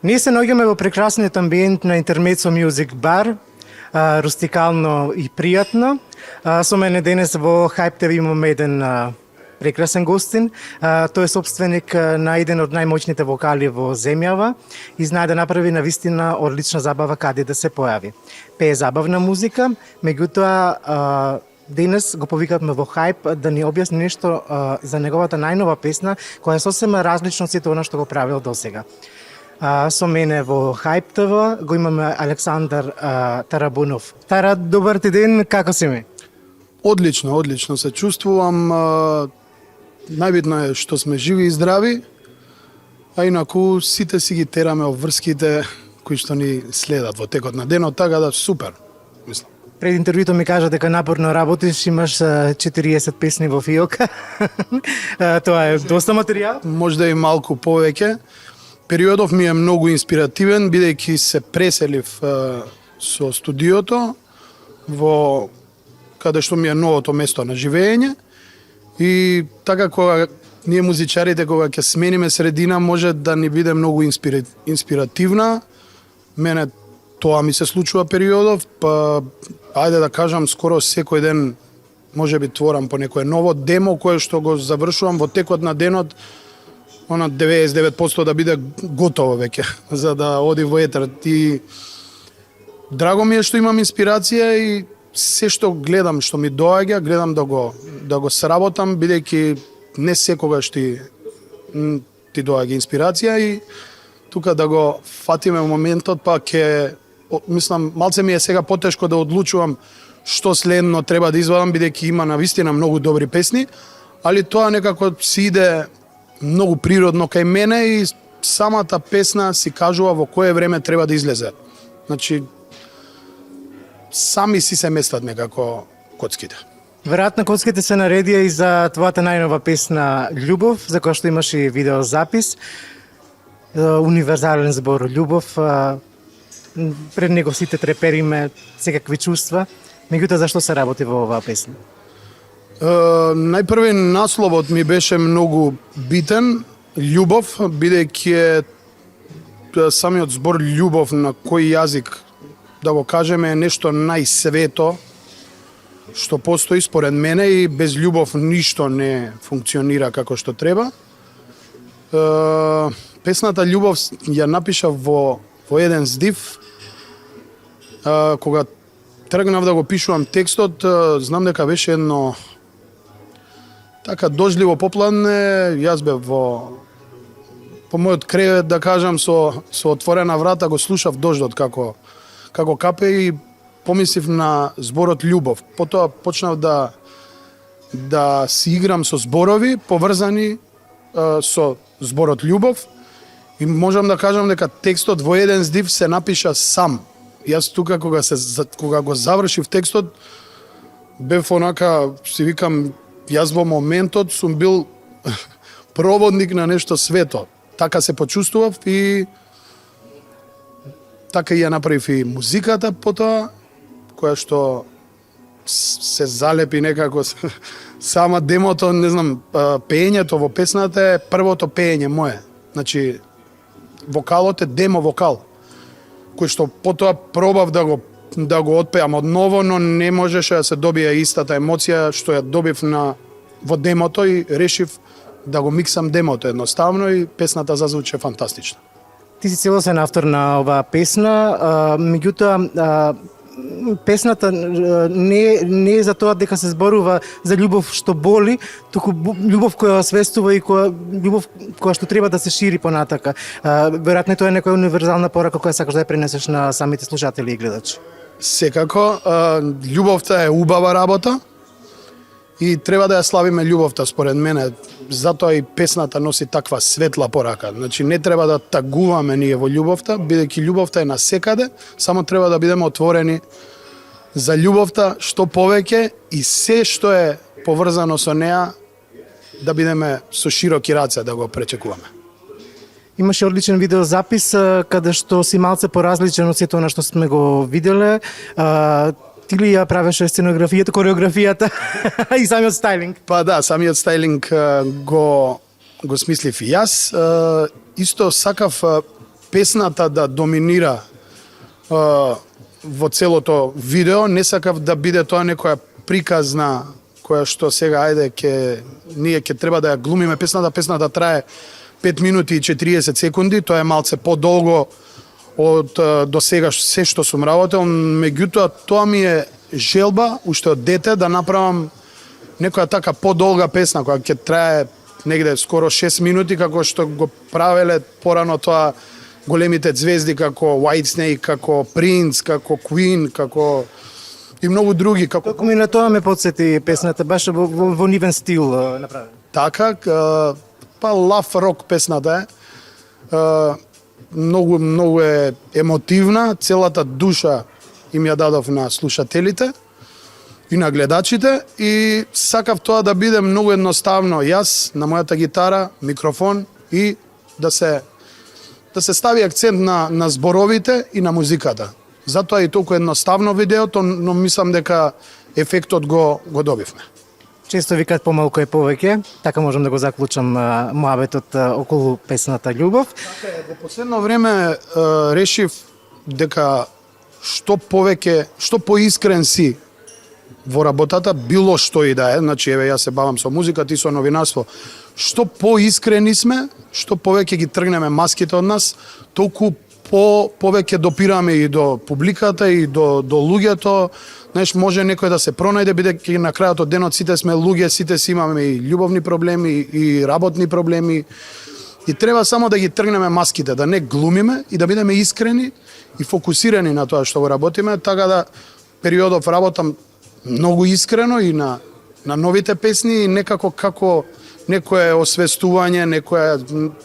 Ние се наоѓаме во прекрасниот амбиент на Intermezzo Music Bar, рустикално и пријатно. Со мене денес во Hype TV имаме еден прекрасен гостин. Тој е собственик на еден од најмоćните вокали во земјава и знае да направи навистина одлична забава каде да се појави. Пее забавна музика, меѓутоа денес го повикавме во Hype да ни објасни нешто за неговата најнова песна, која е сосема различна од сето она што го правил досега. Со мене во Hype TV го имаме Александар Тарабунов. Тара, добар ти ден, како си ми? Одлично се чувствувам. Најбитно е што сме живи и здрави, а инаку сите си ги тераме обврските кои што ни следат во текот на денот, така да супер, мислам. Пред интервјуто ми кажа дека напорно работиш, имаш 40 песни во фиока. Тоа е доста материјал. Можда и малку повеќе. Периодов ми е многу инспиративен, бидејќи се преселив со студиото во каде што ми е новото место на живење. И така кога ние музичарите кога ќе смениме средина може да ни биде многу инспиративна. Мене тоа ми се случува периодов, па ајде да кажам скоро секој ден можеби творам по некое ново демо кое што го завршувам во текот на денот, она 99% да биде готово веќе за да оди во етер. И драго ми е што имам инспирација и се што гледам што ми доаѓа, гледам да го сработам, бидејќи не секогаш ти доаѓа инспирација и тука да го фатиме моментот, па ќе мислам малце ми е сега потешко да одлучувам што следно треба да извадам, бидејќи има навистина многу добри песни, али тоа некако си иде многу природно кај мене и самата песна си кажува во кое време треба да излезе. Значи сами си се местат некако коцките. Веројатно коцките се наредија и за твојата најнова песна Љубов, за која што имаш и видеозапис. Универзален збор Љубов. Пред него сите трепериме секакви чувства. Меѓутоа, зашто се работи во оваа песна? Најпрви насловот ми беше многу битен, Љубов, бидејќи самиот збор Љубов на кој јазик да го кажеме е нешто најсвето што постои според мене и без љубов ништо не функционира како што треба. Песната Љубов ја напишав во еден здив. Кога тргнав да го пишувам текстот, знам дека беше едно така дожливо попладне, јас бев по мојот кревет, да кажам, со отворена врата го слушав дождот како капе и помислив на зборот Љубов. Потоа почнав да си играм со зборови поврзани со зборот Љубов и можам да кажам дека текстот во еден здив се напиша сам. Јас тука кога го завршив текстот бев онака, си викам, јас во моментот сум бил проводник на нешто свето. Така се почувствував и така ја направив и музиката потоа, која што се залепи некако сама демото, не знам, пеењето во песната е првото пеење мое. Значи, вокалот е демо вокал, кој што потоа пробав да го отпеам одново, но не можеше да се добие истата емоција што ја добив во демото и решив да го миксам демото едноставно и песната зазвучи фантастично. Ти си целосен автор на оваа песна, меѓутоа песната не е за тоа дека се зборува за љубов што боли, туку љубов која освестува и љубов која што треба да се шири понатака. Веројатно тоа е некоја универзална порака која сакаш да ја пренесеш на самите слушатели и гледачи. Секако, љубовта е убава работа и треба да ја славиме љубовта според мене. Затоа и песната носи таква светла порака. Значи не треба да тагуваме ние во љубовта, бидејќи љубовта е насекаде, само треба да бидеме отворени за љубовта што повеќе и се што е поврзано со неа да бидеме со широки раце да го пречекуваме. Имаше одличен видеозапис каде што си малце поразличен од сето она што сме го виделе. Ти ли ја правеше сценографијата, кореографијата и самиот стајлинг? Па да, самиот стајлинг го смислив и јас. Исто сакав песната да доминира во целото видео, не сакав да биде тоа некоја приказна која што сега ние ќе треба да ја глумиме песната трае 5 минути и 40 секунди, тоа е малце подолго од до сега се што сум работел, меѓутоа тоа ми е желба уште од дете да направам некоја така подолга песна која ќе трае негде скоро 6 минути, како што го правеле порано тоа големите звезди како Whitesnake, како Prince, како Queen, како и многу други. Токму и на тоа ме потсети песната, баш во нивен стил направена. Така, па лав рок песната е. Многу е емотивна, целата душа им ја дадов на слушателите и на гледачите и сакав тоа да биде многу едноставно. Јас на мојата гитара, микрофон и да се стави акцент на зборовите и на музиката. Затоа е толку едноставно видеото, но мислам дека ефектот го добивме. Често викаат помалку е повеќе, така можам да го заклучам муабетот околу песната Љубов. Во последно време решив дека што повеќе, што поискрен си во работата, било што и да е, значи еве јас се бавам со музика, ти со новинарство, што поискрени сме, што повеќе ги тргнеме маските од нас, толку повеќе допираме и до публиката и до луѓето. Знаеш, може некој да се пронајде, бидејќи на крајот од денот сите сме луѓе, сите си имаме и љубовни проблеми и работни проблеми. И треба само да ги тргнеме маските, да не глумиме и да бидеме искрени и фокусирани на тоа што го работиме, така да периодов работам многу искрено и на новите песни и некако како некое освестување,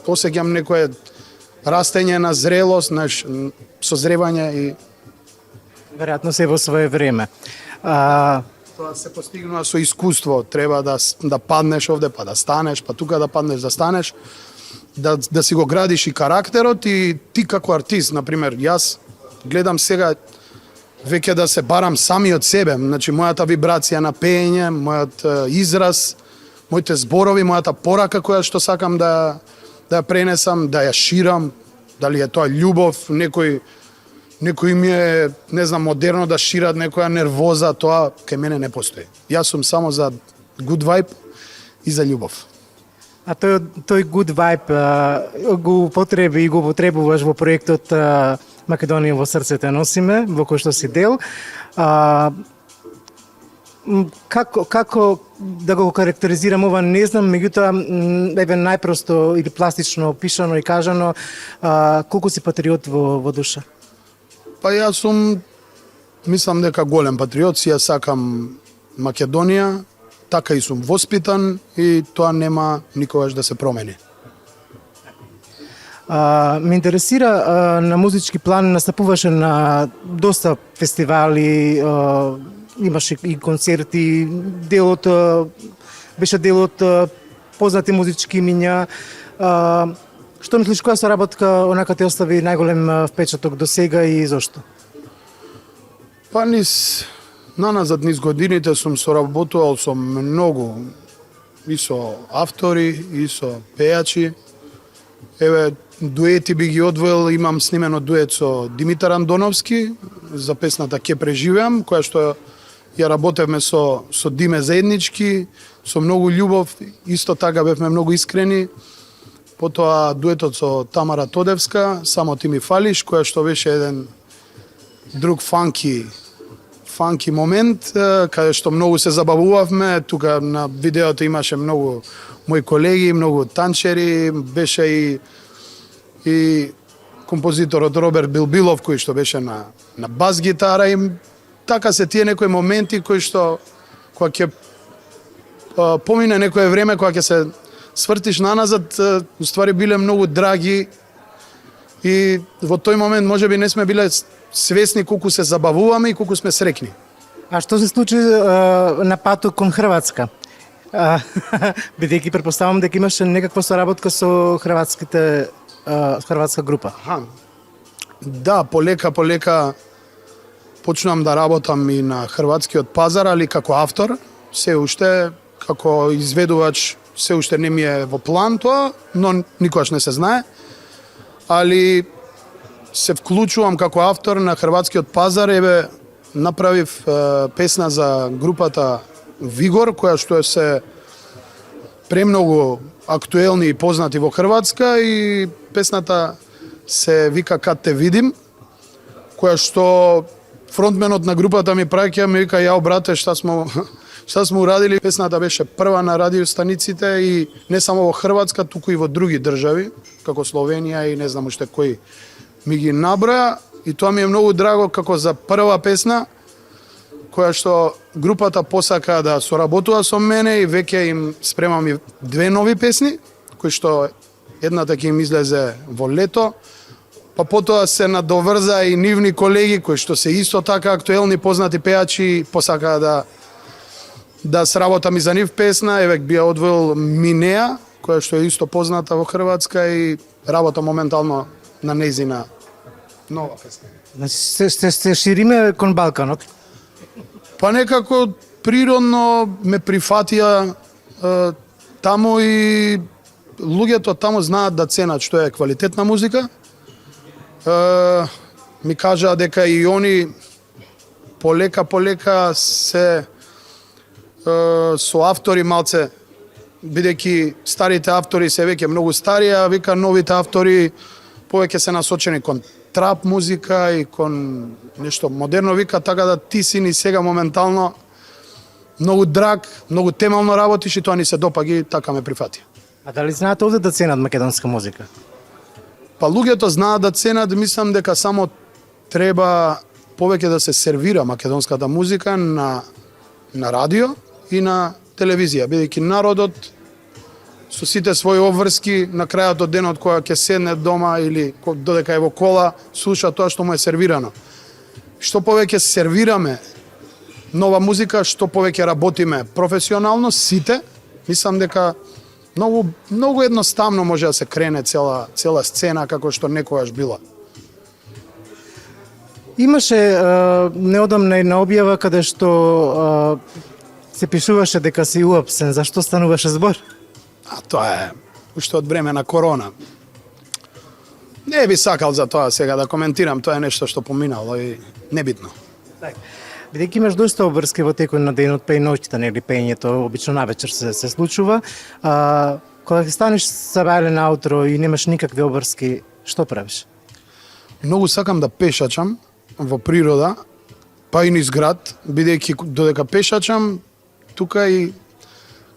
осеќам некое растење на зрелост, созревање и веројатно се во свое време. Тоа се постигнува со искуство, треба да паднеш овде, па да станеш, па тука да паднеш, да станеш, да си го градиш и карактерот и ти како артист, например, јас гледам сега веќе да се барам сами од себе, значи мојата вибрација на пеење, мојот израз, моите зборови, мојата порака која што сакам да ја пренесам, да ја ширам, дали е тоа љубов, некој ми е, не знам, модерно да шират некоја нервоза, тоа кај мене не постои. Јас сум само за good vibe и за љубов. А тој good vibe го употреби и го употребуваш во проектот Македонија во срцете носиме, во кој што си дел. Како да го карактеризирам ова, не знам, меѓутоа еве најпросто или пластично опишано и кажано, колку си патриот во душа? Па јас сум, мислам дека голем патриот, си ја сакам Македонија, така и сум воспитан и тоа нема никогаш да се промени. Ме интересира, на музички план настапуваше на доста фестивали, имаше и концерти, беше дел од познати музички имиња. Што мислиш, која соработка онака те остави најголем впечаток до сега и зошто? Па наназад низ годините сум соработувал со многу, и со автори, и со пејачи. Еве, дуети би ги одвоил, имам снимено дует со Димитар Андоновски за песната Ке преживеам, која што ја работевме со Диме заеднички, со многу љубов, исто така бевме многу искрени. Потоа дуетот со Тамара Тодевска, Само ти ми фалиш, која што беше еден друг фанки момент, каде што многу се забавувавме. Тука на видеото имаше многу мои колеги, многу танчери, беше и композиторот Роберт Билбилов, кој што беше на бас гитара, и така се тие некои моменти кои што кога ќе помине некое време, кога ќе се свртиш наназад, уствари биле многу драги и во тој момент можеби не сме биле свесни колку се забавуваме и колку сме срекни. А што се случи на патот кон Хрватска? Бидејќи претпоставам дека имаше некаква соработка со хрватска група. Да, полека почнам да работам и на хрватскиот пазар, али како автор, се уште како изведувач, се уште не ми е во план тоа, но никогаш не се знае. Али се вклучувам како автор на хрватскиот пазар, еве направив песна за групата Вигор, која што се премногу актуелни и познати во Хрватска, и песната се вика Кад те видим, која што фронтменот на групата ми праќа, ми вика, јао брате, шта сме урадили. Песната беше прва на радиостаниците и не само во Хрватска, туку и во други држави, како Словенија и не знам уште кои ми ги наброја, и тоа ми е многу драго како за прва песна која што групата посака да соработува со мене, и веќе им спремам и 2 нови песни, кои што едната ќе им излезе во лето, па потоа се надоврза и нивни колеги кои што се исто така актуелни познати пејачи, посака да сработам и за нив песна. Еве би ја одвоил Минеа, која што е исто позната во Хрватска, и работа моментално на нејзина нова песна. Значи се шириме кон Балканот. Па некако природно ме прифатија таму, и луѓето таму знаат да ценат што е квалитетна музика. Ми кажаа дека и они полека се со автори малце, бидејќи старите автори се веќе многу стари, а вика новите автори повеќе се насочени кон трап музика и кон нешто модерно, вика, така да ти си ни сега моментално многу драг, многу темално работиш, и тоа ни се допаѓа, и така ме прифати. А дали знаат овде да ценат македонска музика? Па луѓето знаат да ценат, мислам дека само треба повеќе да се сервира македонската музика на радио и на телевизија, бидејќи народот со сите своји обврски на крајот од денот кога ќе седне дома или додека е во кола, слуша тоа што му е сервирано. Што повеќе сервираме нова музика, што повеќе работиме професионално сите, мислам дека многу едноставно може да се крене цела сцена како што некогаш била. Имаше неодамна една објава каде што се пишуваше дека си уапсен. Зашто стануваше збор? А тоа е уште од време на корона. Не би сакал за тоа сега да коментирам, тоа е нешто што поминало и небитно. Бидејќи имаш доста обврски во текот на денот, па и ноќта, нели, пеењето обично навечер се случува. Кога ќе станеш сабајле наутро и немаш никакви обврски, што правиш? Многу сакам да пешачам во природа, па и низ град, бидејќи додека пешачам, тука и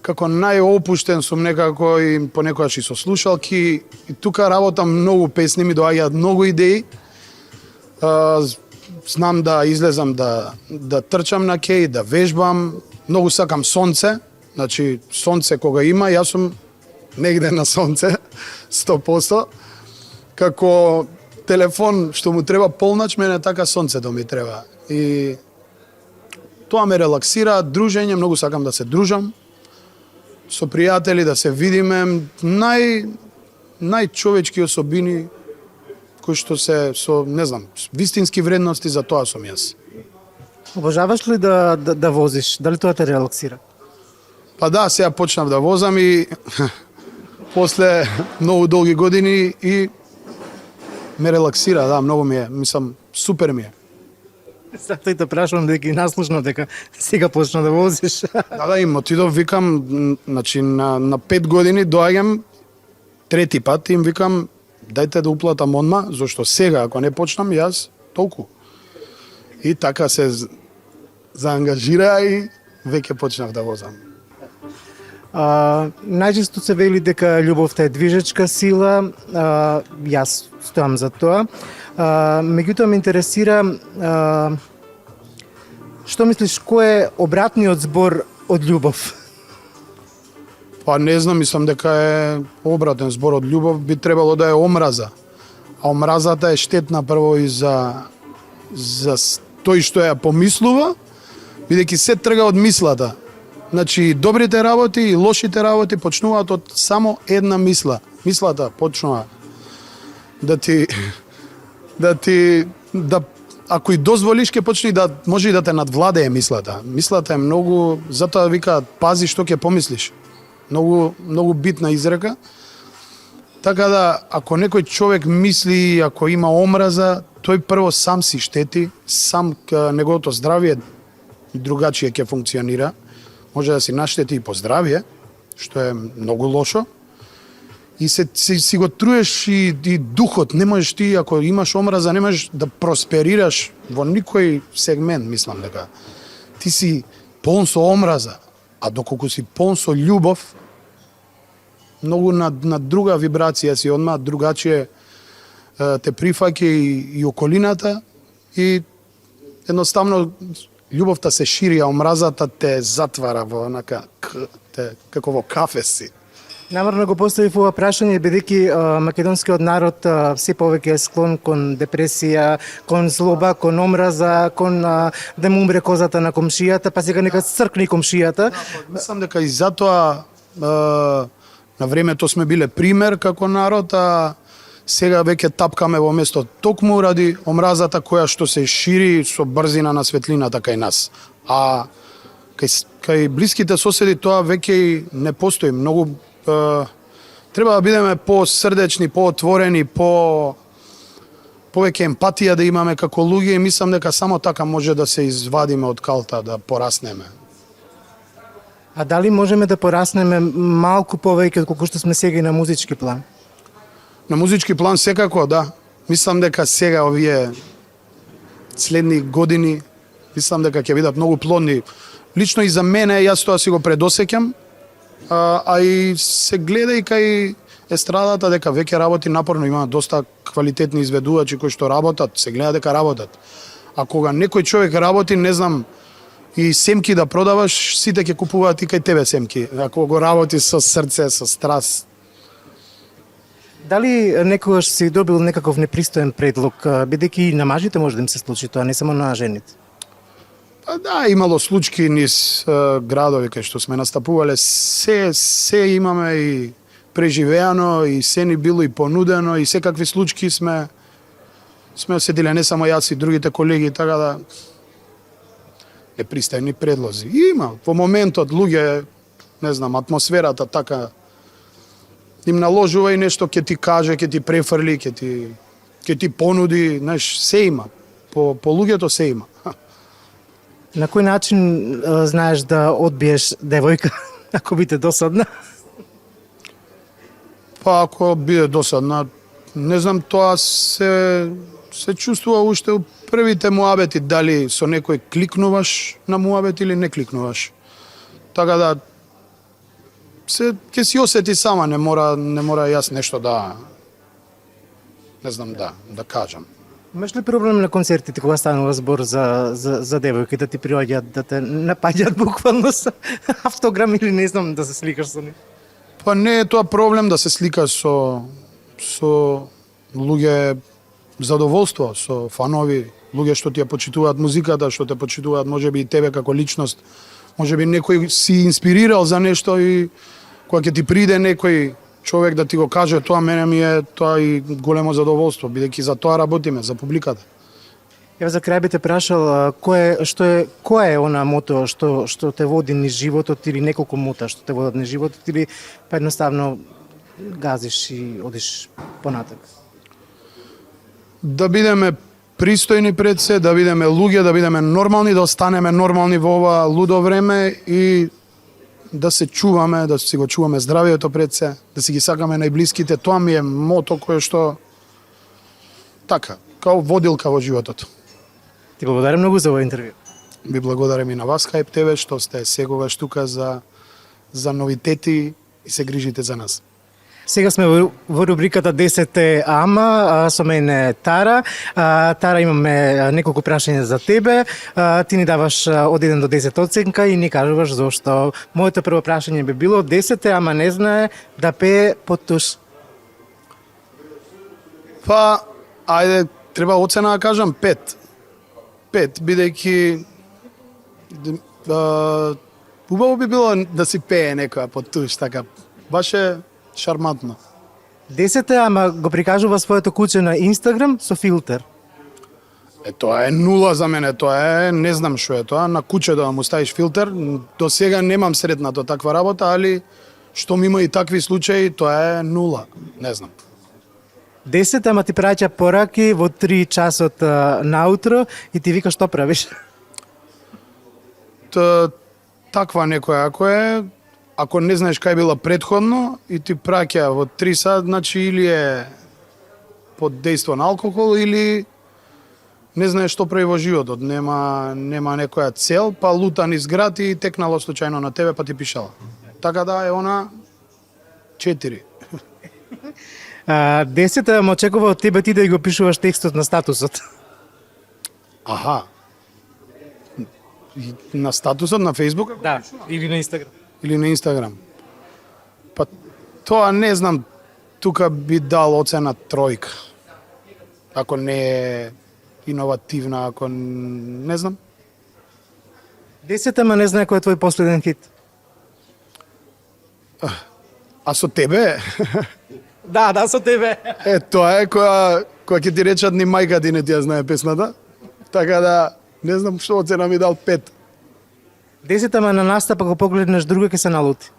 како најопуштен сум некако, и понекогаш и со слушалки, и тука работам многу песни, ми доаѓаат многу идеи. Знам да излезам да трчам на кеј, да вежбам, многу сакам сонце, значи сонце кога има, јас сум негде на сонце, 100%, како телефон што му треба полнач, мене така сонцето ми треба. И тоа ме релаксира, дружење, многу сакам да се дружам со пријатели, да се видиме, најчовечки особини кои што се со, не знам, вистински вредности, за тоа сум јас. Обожаваш ли да возиш? Дали тоа те релаксира? Па да, сега почнав да возам и после многу долги години и ме релаксира, да, многу ми е, мислам, супер ми е. Затоа и те прашувам дека наслушно дека сега почна да возиш. Да, им отидов, викам, значи на 5 години доаѓам трети пат и им викам, дајте да уплатам одма, зашто сега, ако не почнам, јас толку. И така се заангажира и веќе почнав да возам. Најчесто се вели дека љубовта е движечка сила, јас стоам за тоа. Меѓутоа ме интересира, што мислиш, кој е обратниот збор од љубов? Па не знам, мислам дека е обратен збор од љубов, би требало да е омраза. А омразата е штетна прво и за тој што ја помислува, бидејќи се трга од мислата. Значи, добрите работи и лошите работи почнуваат од само една мисла. Мислата почнува ако и дозволиш, ќе почне може и да те надвладее мислата. Мислата е многу, затоа викаат, пази што ќе помислиш. Многу битна изрека. Така да, ако некој човек мисли, ако има омраза, тој прво сам си штети, сам неговото здравје другачие ќе функционира. Може да си наштети и по здравје, што е многу лошо. И си го труеш и духот. Не можеш ти, ако имаш омраза, не можеш да просперираш во никој сегмент, мислам дека. Ти си полн со омраза, а доколку си полн со љубов, многу на друга вибрација си, одма другачие те прифаќа и околината и едноставно љубовта се шири, а омразата те затвара во онака како во кафе си. Намерно го поставив ова прашање бидејќи македонскиот народ се повеќе е склон кон депресија, кон злоба, кон омраза, кон да му умре козата на комшијата, па сега нека цркне комшијата. Мислам дека и затоа на времето сме биле пример како народ, а сега веќе тапкаме во место токму ради омразата која што се шири со брзина на светлината кај нас. А кај блиските соседи тоа веќе и не постои. Многу треба да бидеме посрдечни, поотворени, повеќе емпатија да имаме како луѓе и мислам дека само така може да се извадиме од калта, да пораснеме. А дали можеме да пораснеме малку повеќе отколку што сме сега и на музички план? На музички план секако, да. Мислам дека сега овие следни години, мислам дека ќе бидат многу плодни. Лично и за мене, јас тоа си го предосеќам, а и се гледа и кај естрадата дека веќе работи напорно, има доста квалитетни изведувачи кои што работат, се гледа дека работат. А кога некој човек работи, не знам, и семки да продаваш, сите ќе купуваат и кај тебе семки. Ако го работи со срце, со страст. Дали некогаш си добил некаков непристоен предлог, бидејќи и на мажите може да им се случи тоа, не само на жените? Па да, имало случаи низ градови кај што сме настапувале, се имаме и преживеано и се ни било и понудено и секакви случаи сме оседиле, не само јас и другите колеги, така да непристајни предлози. Има во моментот луѓе, не знам, атмосферата така им наложува и нешто ќе ти каже, ќе ти префрли, ќе ти понуди, знаеш, се има. По луѓето се има. На кој начин знаеш да одбиеш девојка ако биде досадна? Па ако биде досадна, не знам, тоа се чувствува уште у првите муабети, дали со некој кликнуваш на муабет или не кликнуваш. Така да ќе си осети сама, не мора јас нешто да не знам да кажам. Имаш ли проблем на концертите кога станува збор за девојки да ти приоѓаат, да те напаѓаат буквално со автограм или не знам да се сликаш со нив? Па не е тоа проблем да се сликаш со луѓе задоволство, со фанови, луѓе што ти ја почитуваат музиката, што те почитуваат можеби и тебе како личност. Можеби некој си инспирирал за нешто и кога ќе ти приде некој човек да ти го каже тоа, мене ми е тоа и големо задоволство, бидејќи за тоа работиме, за публиката. Ја за крај би те прашал кој е она мото што те води низ животот или неколку мота што те водат низ животот или па едноставно газиш и одиш понатак? Да бидеме пристојни пред се, да бидеме луѓе, да бидеме нормални, да останеме нормални во ова лудо време и да се чуваме, да си го чуваме здравието пред се, да си ги сакаме најблиските. Тоа ми е мото кое што така, као водилка во животот. Ти благодарам многу за овој интервју. Ви благодарам и на вас, Hype TV, што сте секогаш тука за новитети и се грижите за нас. Сега сме во рубриката 10 ама, со мене Тара. Тара, имаме неколку прашања за тебе. Ти ни даваш од 1 до 10 оценка и ни кажуваш зошто. Моето прво прашање би било 10 ама не знае да пее под туш. Па, ајде, треба оцена да кажам 5. 5, бидејќи убаво би било да си пее некоја под туш, така. Баш е шармантно. 10 ама го прикажува своето куче на Инстаграм со филтер. Тоа е 0 за мене, тоа е, не знам што е тоа, на куче да му ставиш филтер. До сега немам сретнато таква работа, али Штом има и такви случаи, тоа е нула. Не знам. 10, ама ти праќа пораки во 3 часот наутро и ти вика што правиш? Таква некоја, ако не знаеш кај била предходно и ти праќа во 3 сат, значи или е под дејство на алкохол или не знаеш што прави во животот, нема некоја цел, па лута низ град и текнало случајно на тебе, па ти пишала. Така да е она 4. 10, ама очекува од тебе ти да го пишуваш текстот на статусот. Аха. На статусот на Facebook? Да, или на Инстаграм. Или на Инстаграм? Па тоа не знам, тука би дал оцена 3. Ако не е иновативна, ако не знам. 10, ама не знае кој е твој последен хит. А со тебе? Да, со тебе. Тоа е која ќе ти речат ни мајка ти не ти ја знае песната. Така да, не знам што оцена ми дал 5. 10, ама на настап ако погледнеш друга ќе се налути.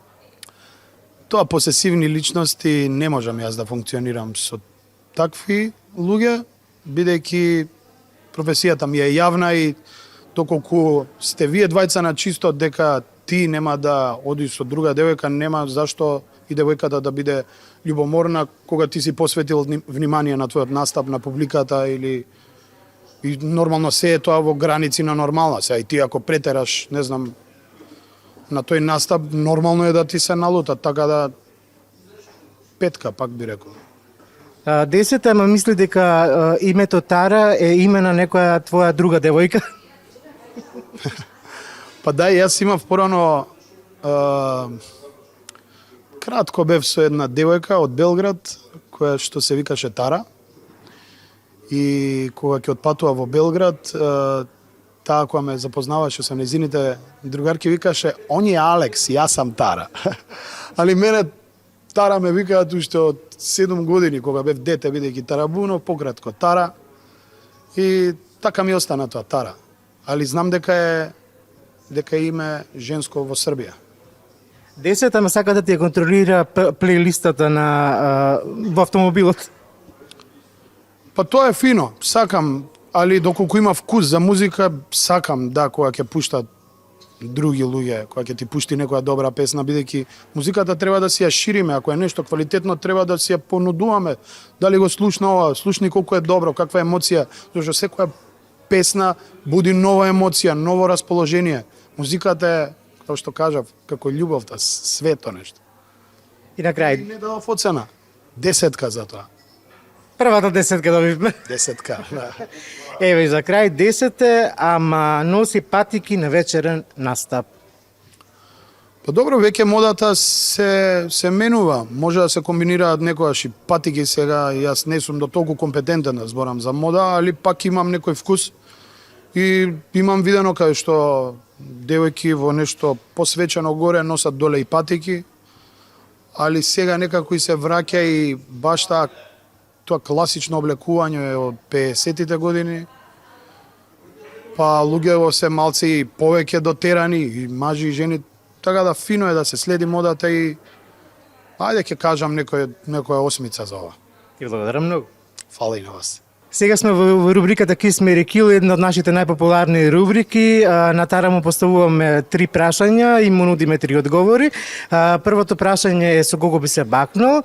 Тоа посесивни личности не можам јас да функционирам со такви луѓе, бидејќи професијата ми е јавна и доколку сте вие двајца на чисто дека ти нема да одиш со друга девојка, нема зашто и девојката да биде љубоморна кога ти си посветил внимание на твојот настап, на публиката или и нормално се е тоа во граници на нормална. Сега и ти ако претераш, не знам, на тој настап, нормално е да ти се налутат, така да 5 пак би рекол. 10, ама мисли дека името Тара е име на некоја твоја друга девојка? Па да, јас имав порано кратко бев со една девојка од Белград, која што се викаше Тара. И кога ќе отпатува во Белград, таа која ме запознаваше со незините другарки викаше: "Он е Алекс, јас сам Тара." Али мене Тара ме викаат уште од 7 години, кога бев дете, бидејќи Тарабуно, пократко Тара. И така ми остана тоа Тара. Али знам дека е име женско во Србија. 10, ама сака да ти ја контролира плейлистата во автомобилот. Па тоа е фино, сакам, али доколку има вкус за музика, сакам да кога ќе пуштат други луѓе, кога ќе ти пушти некоја добра песна, бидејќи музиката треба да си ја шириме, ако е нешто квалитетно треба да си ја понудуваме. Дали го слушна ова, слушни колку е добро, каква емоција, зашто секоја песна буди нова емоција, ново расположение. Музиката е, како што кажав, како љубовта, свето нешто. И на крај, Не дадов оцена. 10 за тоа. првата 10 добивме. 10, да. Еве за крај 10, ама носи патики на вечерен настап. Па добро, веќе модата се менува. Може да се комбинираат некојаш и патики сега. Јас не сум до толку компетентен да зборам за мода, али пак имам некој вкус. И имам видено кај што девојки во нешто посвечено горе носат доле и патики. Али сега некако и се враќа и баш тоа класично облекување од 50-тите години. Па луѓето се малце и повеќе дотерани, и мажи и жени. Така да фино е да се следи модата и ајде ќе кажам некоја 8 за ова. Ти благодарам многу. Фала и на вас. Сега сме во рубриката Kiss Mary Kill, една од нашите најпопуларни рубрики. На Тара му поставуваме 3 прашања и му нудиме 3 одговори. Првото прашање е со кого би се бакнал,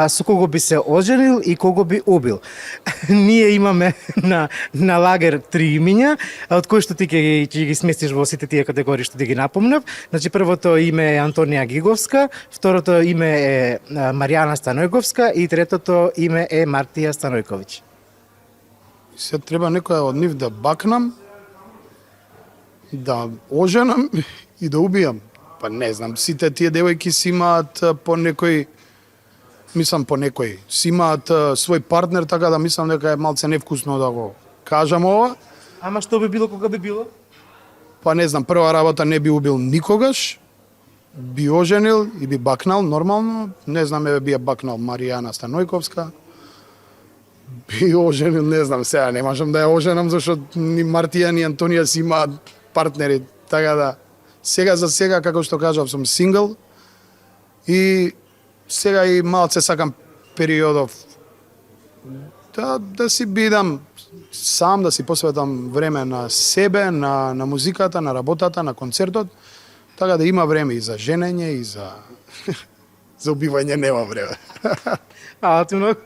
со кого би се оженил и кого би убил. Ние имаме на лагер 3 имиња, од кои што ти ќе ги сместиш во сите тие категории што ти ги напомнав. Значи првото име е Антонија Гиговска, второто име е Маријана Станојковска и третото име е Мартија Станојковиќ. Се треба некоја од нив да бакнам, да оженам и да убијам. Па не знам, сите тие девојки си имаат по некој, си имаат свој партнер, така да мислам дека е малце невкусно да го кажам ова. Ама што би било кога би било? Па не знам, прва работа не би убил никогаш, би оженил и би бакнал нормално. Не знам, би ја бакнал Маријана Станојковска. Би оженил, не знам, сега не можам да ја оженам, зашто ни Мартија ни Антонија си имаат партнери, така да сега за сега, како што кажав, сум сингл И сега и малце сакам периодов да си бидам сам, да си посветам време на себе, на музиката, на работата, на концертот, така да има време и за женење и за за убивање нема време. А, ти многу.